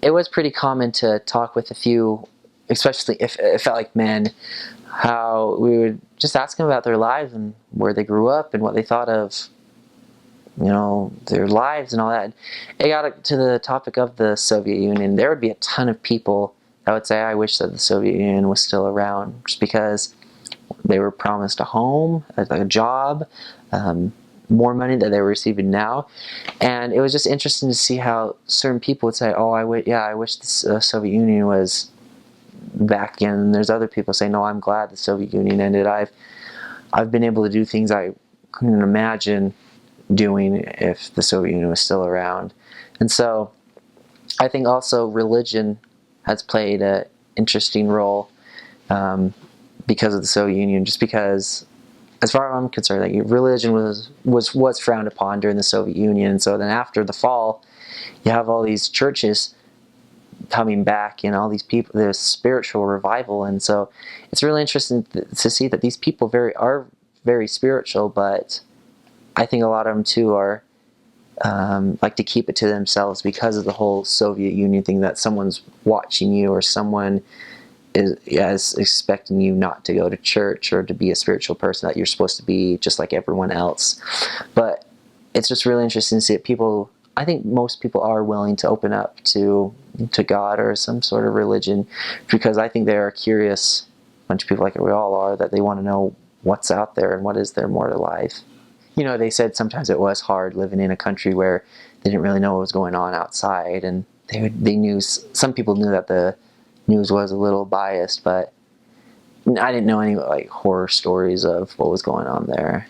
it was pretty common to talk with a few, especially if it felt like men, how we would just ask them about their lives and where they grew up and what they thought of, their lives and all that. It got to the topic of the Soviet Union. There would be a ton of people that would say, I wish that the Soviet Union was still around, just because they were promised a home, a job, more money that they were receiving now. And it was just interesting to see how certain people would say, oh, I wish the Soviet Union was back in. And there's other people saying, no, I'm glad the Soviet Union ended. I've been able to do things I couldn't imagine doing if the Soviet Union was still around. And so I think also religion has played an interesting role because of the Soviet Union, just because, as far as I'm concerned, like, religion was frowned upon during the Soviet Union. And so then after the fall, you have all these churches coming back and all these people, there's spiritual revival. And so it's really interesting to see that these people are very spiritual, but I think a lot of them too are like to keep it to themselves because of the whole Soviet Union thing, that someone's watching you or someone is expecting you not to go to church or to be a spiritual person, that you're supposed to be just like everyone else. But it's just really interesting to see that I think most people are willing to open up to God or some sort of religion, because I think they are curious bunch of people, like we all are, that they want to know what's out there and what is there more to life. They said sometimes it was hard living in a country where they didn't really know what was going on outside, and they knew, some people knew that the news was a little biased, but I didn't know any like horror stories of what was going on there.